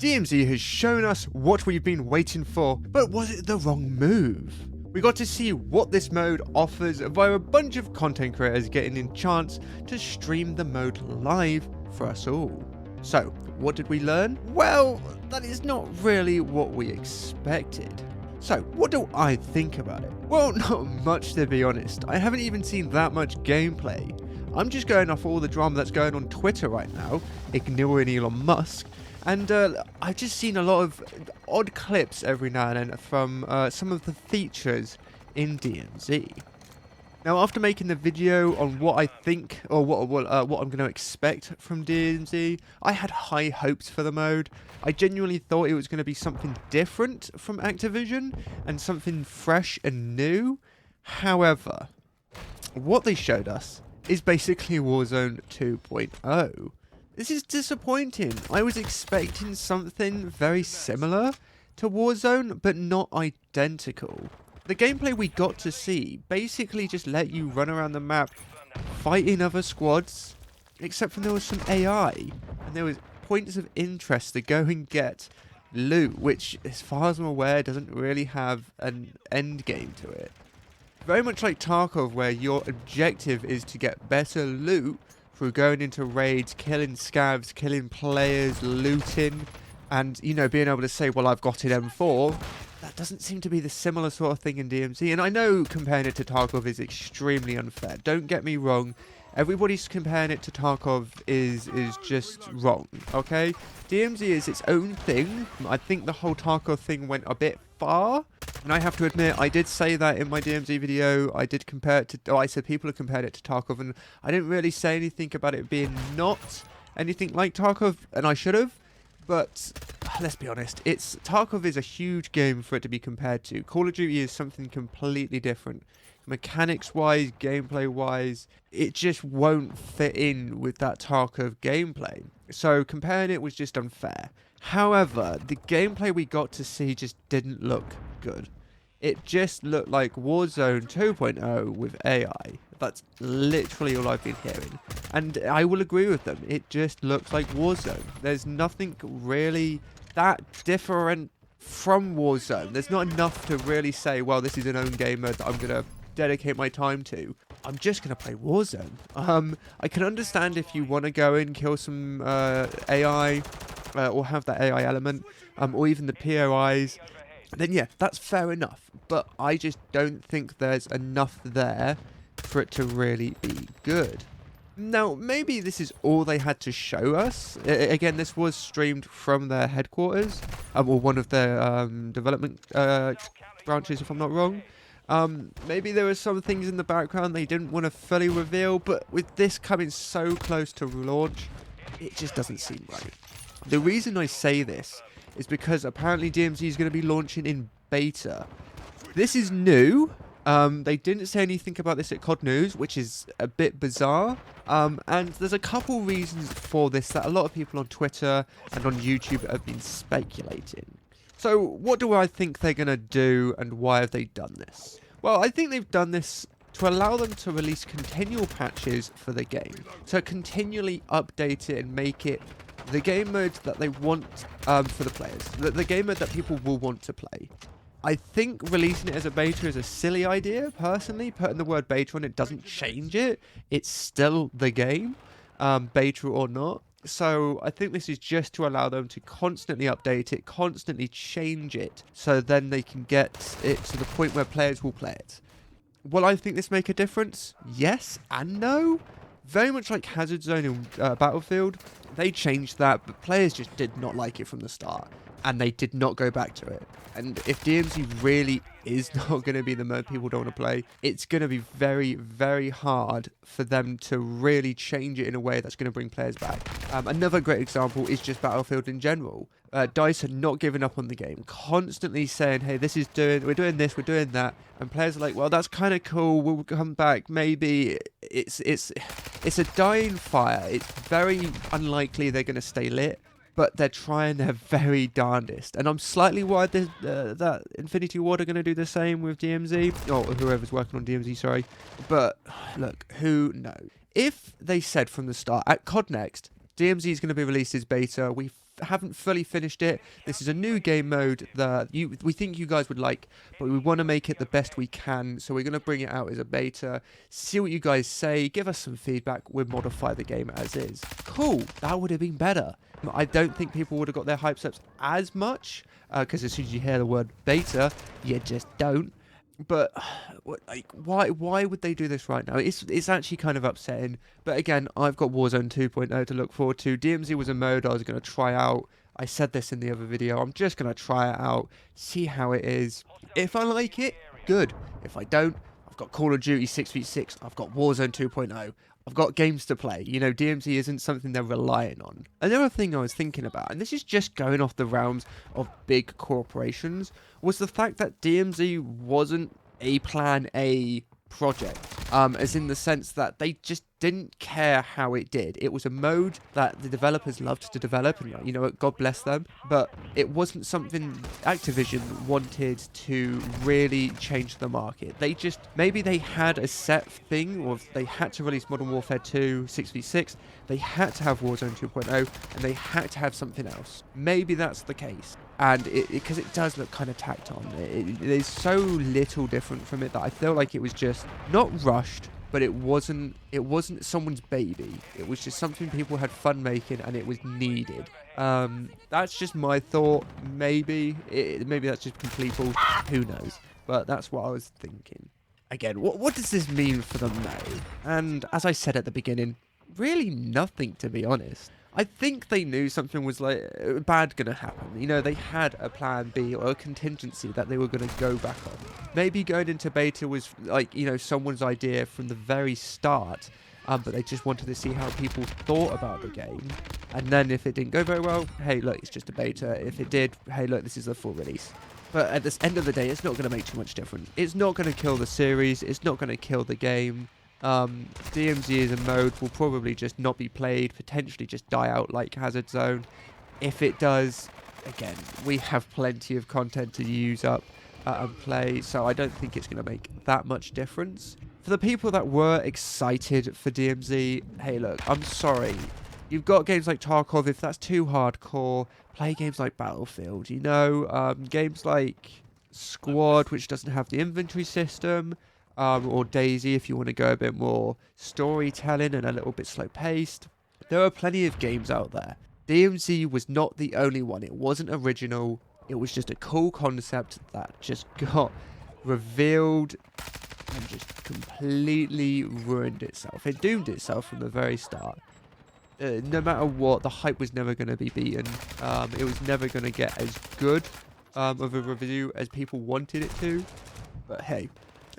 DMZ has shown us what we've been waiting for, but was it the wrong move? We got to see what this mode offers via a bunch of content creators getting a chance to stream the mode live for us all. So, what did we learn? Well, that is not really what we expected. So, what do I think about it? Well, not much, to be honest. I haven't even seen that much gameplay. I'm just going off all the drama that's going on Twitter right now, ignoring Elon Musk, and I've just seen a lot of odd clips every now and then from some of the features in DMZ. Now, after making the video on what I think, or what I'm going to expect from DMZ, I had high hopes for the mode. I genuinely thought it was going to be something different from Activision, and something fresh and new. However, what they showed us is basically Warzone 2.0. This is disappointing. I was expecting something very similar to Warzone, but not identical. The gameplay we got to see basically just let you run around the map fighting other squads, except for there was some AI, and there was points of interest to go and get loot, which as far as I'm aware doesn't really have an end game to it. Very much like Tarkov, where your objective is to get better loot through going into raids, killing scavs, killing players, looting, and, you know, being able to say, well, I've got an M4. That doesn't seem to be the similar sort of thing in DMZ, and I know comparing it to Tarkov is extremely unfair. Don't get me wrong. Everybody's comparing it to Tarkov is just wrong, okay? DMZ is its own thing. I think the whole Tarkov thing went a bit far, and I have to admit, I did say that in my DMZ video. I did compare it to, I said people have compared it to Tarkov, and I didn't really say anything about it being not anything like Tarkov, and I should have. But let's be honest, Tarkov is a huge game for it to be compared to. Call of Duty is something completely different. Mechanics-wise, gameplay-wise, it just won't fit in with that Tarkov gameplay. So comparing it was just unfair. However, the gameplay we got to see just didn't look good. It just looked like Warzone 2.0 with AI. That's literally all I've been hearing. And I will agree with them. It just looks like Warzone. There's nothing really that different from Warzone. There's not enough to really say, well, this is an own game mode that I'm going to dedicate my time to. I'm just going to play Warzone. I can understand if you want to go and kill some AI, or have that AI element, or even the POIs. Then yeah, that's fair enough. But I just don't think there's enough there for it to really be good. Now, maybe this is all they had to show us. Again, this was streamed from their headquarters, or one of their development branches, if I'm not wrong. Maybe there were some things in the background they didn't want to fully reveal, but with this coming so close to launch, it just doesn't seem right. The reason I say this is because apparently DMZ is going to be launching in beta. This is new. They didn't say anything about this at COD News, which is a bit bizarre. And there's a couple reasons for this that a lot of people on Twitter and on YouTube have been speculating. So what do I think they're going to do, and why have they done this? Well, I think they've done this to allow them to release continual patches for the game. To continually update it and make it the game mode that they want for the players. The game mode that people will want to play. I think releasing it as a beta is a silly idea, personally. Putting the word beta on it doesn't change it. It's still the game, beta or not. So I think this is just to allow them to constantly update it, constantly change it, so then they can get it to the point where players will play it. Will I think this make a difference? Yes and no. Very much like Hazard Zone in Battlefield, they changed that, but players just did not like it from the start, and they did not go back to it. And if DMZ really is not going to be the mode people don't want to play, it's going to be very, very hard for them to really change it in a way that's going to bring players back. Another great example is just Battlefield in general. DICE are not giving up on the game, constantly saying, hey, we're doing this, we're doing that, and players are like, well, that's kind of cool, we'll come back, maybe. It's a dying fire. It's very unlikely they're going to stay lit, but they're trying their very darndest. And I'm slightly worried that Infinity Ward are going to do the same with DMZ, or whoever's working on DMZ, sorry. But look, who knows? If they said from the start, at COD Next, DMZ is going to be released as beta, we haven't fully finished it. This is a new game mode that we think you guys would like, but we want to make it the best we can. So we're going to bring it out as a beta, see what you guys say, give us some feedback. We'll modify the game as is. Cool. That would have been better. I don't think people would have got their hypes up as much, because as soon as you hear the word beta, you just don't. But why would they do this right now? It's actually kind of upsetting. But again, I've got Warzone 2.0 to look forward to. DMZ was a mode I was going to try out. I said this in the other video. I'm just going to try it out, see how it is. If I like it, good. If I don't, I've got Call of Duty 6v6. I've got Warzone 2.0. I've got games to play. You know, DMZ isn't something they're relying on. Another thing I was thinking about, and this is just going off the realms of big corporations, was the fact that DMZ wasn't a Plan A project. As in the sense that they just didn't care how it did. It was a mode that the developers loved to develop, and you know, God bless them, but it wasn't something Activision wanted to really change the market. They just, maybe they had a set thing, or they had to release Modern Warfare 2 6v6, they had to have Warzone 2.0, and they had to have something else. Maybe that's the case. And because it does look kind of tacked on. There's so little different from it that I feel like it was just not rushed, but it wasn't someone's baby. It was just something people had fun making, and it was needed. That's just my thought. Maybe that's just complete bullshit. Who knows? But that's what I was thinking. Again, what does this mean for them now? And as I said at the beginning, really nothing, to be honest. I think they knew something was like bad gonna happen. You know, they had a plan B or a contingency that they were gonna go back on. Maybe going into beta was like, you know, someone's idea from the very start, but they just wanted to see how people thought about the game. And then if it didn't go very well, hey, look, it's just a beta. If it did, hey, look, this is the full release. But at the end of the day, it's not gonna make too much difference. It's not gonna kill the series. It's not gonna kill the game. DMZ as a mode will probably just not be played, potentially just die out like Hazard Zone. If it does, again, we have plenty of content to use up and play, so I don't think it's going to make that much difference. For the people that were excited for DMZ, hey look, I'm sorry. You've got games like Tarkov. If that's too hardcore, play games like Battlefield, you know, games like Squad, which doesn't have the inventory system, or Daisy if you want to go a bit more storytelling and a little bit slow paced. There are plenty of games out there. DMZ was not the only one. It wasn't original. It was just a cool concept that just got revealed and just completely ruined itself. It doomed itself from the very start. No matter what, the hype was never going to be beaten. It was never going to get as good of a review as people wanted it to. But hey,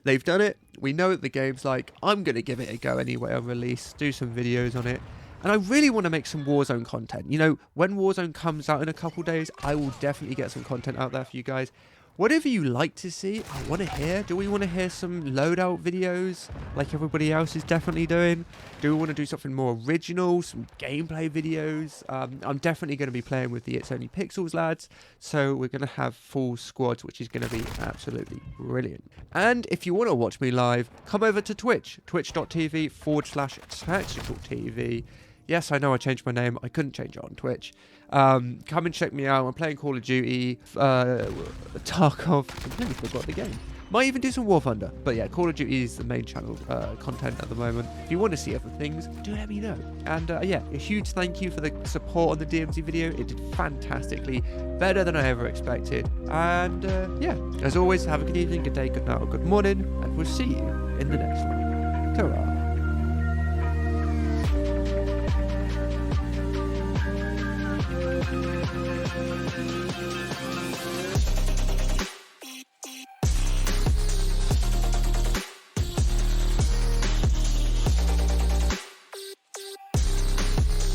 they've done it. We know what the game's like. I'm going to give it a go anyway on release, do some videos on it. And I really want to make some Warzone content. You know, when Warzone comes out in a couple days, I will definitely get some content out there for you guys. Whatever you like to see, I want to hear. Do we want to hear some loadout videos like everybody else is definitely doing? Do we want to do something more original, some gameplay videos? I'm definitely going to be playing with the It's Only Pixels lads, so we're going to have full squads, which is going to be absolutely brilliant. And if you want to watch me live, come over to Twitch, twitch.tv/TacticalTV. Yes, I know I changed my name. I couldn't change it on Twitch. Come and check me out. I'm playing Call of Duty, Tarkov. I completely forgot the game. Might even do some War Thunder. But yeah, Call of Duty is the main channel content at the moment. If you want to see other things, do let me know. And yeah, a huge thank you for the support on the DMZ video. It did fantastically, better than I ever expected. And yeah, as always, have a good evening, good day, good night, or good morning. And we'll see you in the next one. Ta-ra.